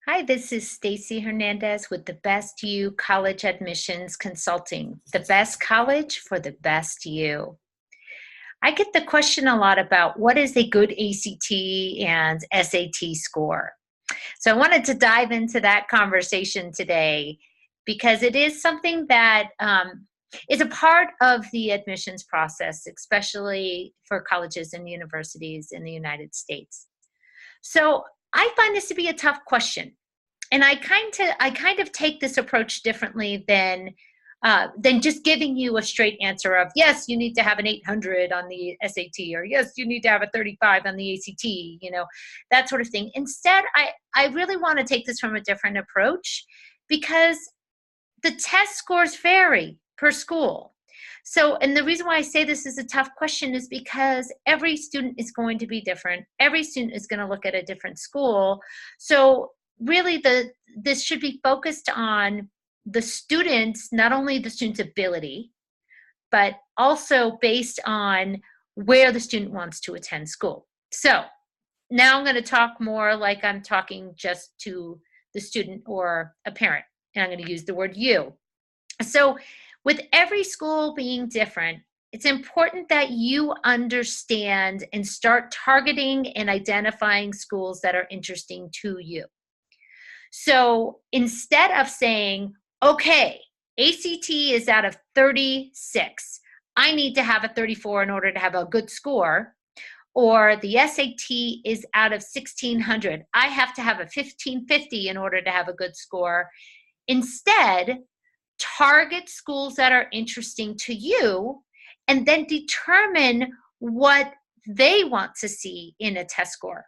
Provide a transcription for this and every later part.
Hi, this is Stacy Hernandez with the Best You College Admissions Consulting, the best college for the best you. I get the question a lot about what is a good ACT and SAT score. So I wanted to dive into that conversation today because it is something that is a part of the admissions process, especially for colleges and universities in the United States. So I find this to be a tough question, and I kind of take this approach differently than just giving you a straight answer of yes, you need to have an 800 on the SAT, or yes, you need to have a 35 on the ACT, that sort of thing. Instead, I really want to take this from a different approach because the test scores vary per school. So, and the reason why I say this is a tough question is because every student is going to be different. Every student is going to look at a different school. So, really, this should be focused on the students, not only the student's ability, but also based on where the student wants to attend school. So, now I'm going to talk more like I'm talking just to the student or a parent, and I'm going to use the word you. So, with every school being different, it's important that you understand and start targeting and identifying schools that are interesting to you. So, instead of saying, okay, ACT is out of 36, I need to have a 34 in order to have a good score, or the SAT is out of 1600, I have to have a 1550 in order to have a good score. Instead, target schools that are interesting to you and then determine what they want to see in a test score.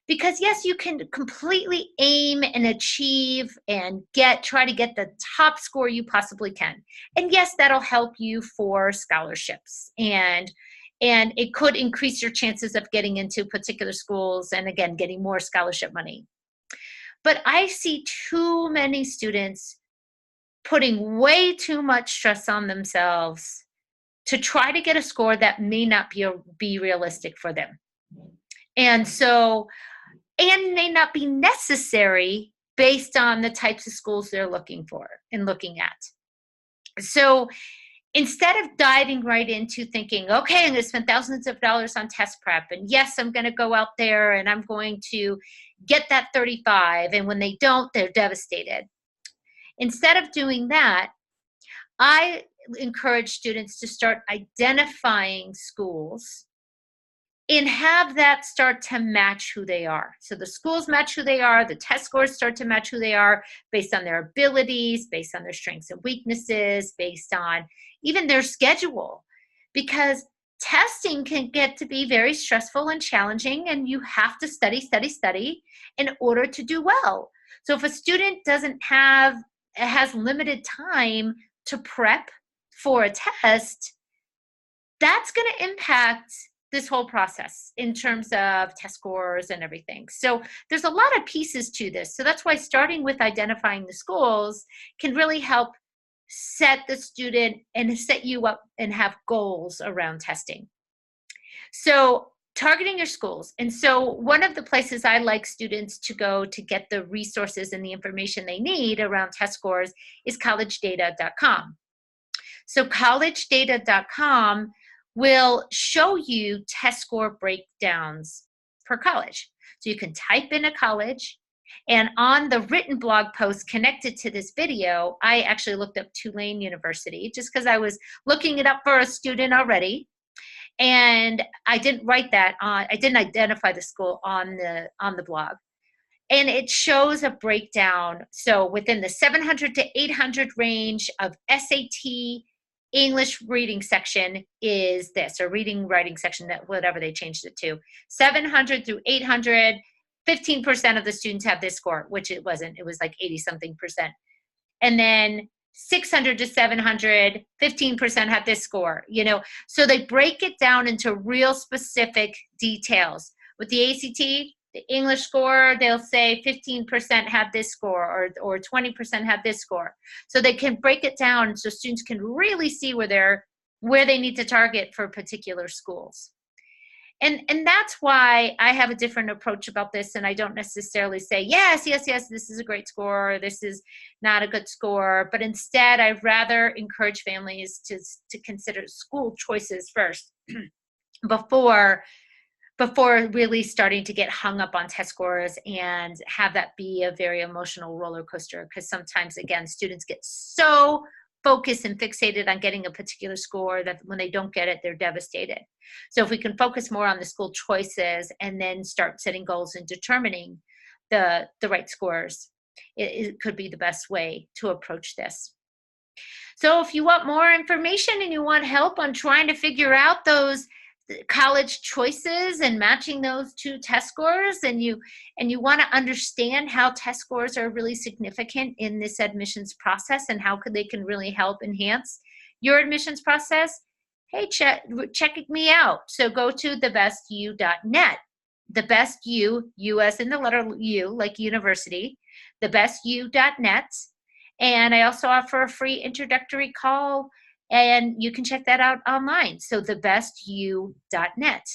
Because yes, you can completely aim and achieve and try to get the top score you possibly can. And yes, that'll help you for scholarships, and it could increase your chances of getting into particular schools and again getting more scholarship money. But I see too many students putting way too much stress on themselves to try to get a score that may not be realistic for them. And so, and may not be necessary based on the types of schools they're looking for and looking at. So instead of diving right into thinking, okay, I'm going to spend thousands of dollars on test prep, and yes, I'm going to go out there and I'm going to get that 35, and when they don't, they're devastated. Instead of doing that, I encourage students to start identifying schools and have that start to match who they are. So the schools match who they are, the test scores start to match who they are based on their abilities, based on their strengths and weaknesses, based on even their schedule. Because testing can get to be very stressful and challenging, and you have to study, study, study in order to do well. So if a student has limited time to prep for a test, that's going to impact this whole process in terms of test scores and everything. So there's a lot of pieces to this. So that's why starting with identifying the schools can really help set the student and set you up and have goals around testing. So targeting your schools. And so one of the places I like students to go to get the resources and the information they need around test scores is collegedata.com. So collegedata.com will show you test score breakdowns per college. So you can type in a college, and on the written blog post connected to this video, I actually looked up Tulane University just because I was looking it up for a student already. And I didn't I didn't identify the school on the blog. And it shows a breakdown. So within the 700 to 800 range of SAT English reading section is this, or reading writing section, that whatever they changed it to. 700 through 800, 15% of the students have this score, which it wasn't. It was like 80 something percent. And then 600 to 700, 15% have this score, So they break it down into real specific details. With the ACT, the English score, they'll say 15% have this score, or 20% have this score. So they can break it down so students can really see where they need to target for particular schools. And that's why I have a different approach about this, and I don't necessarily say yes, yes, yes, this is a great score, this is not a good score, but instead I'd rather encourage families to consider school choices first before really starting to get hung up on test scores and have that be a very emotional roller coaster. Because sometimes, again, students get so focused and fixated on getting a particular score that when they don't get it, they're devastated. So if we can focus more on the school choices and then start setting goals and determining the right scores, it could be the best way to approach this. So if you want more information and you want help on trying to figure out those college choices and matching those two test scores, and you want to understand how test scores are really significant in this admissions process and how they can really help enhance your admissions process, hey, check me out. So go to thebestu.net. The best U as in the letter U, like university, thebestu.net. And I also offer a free introductory call, and you can check that out online. So thebestu.net.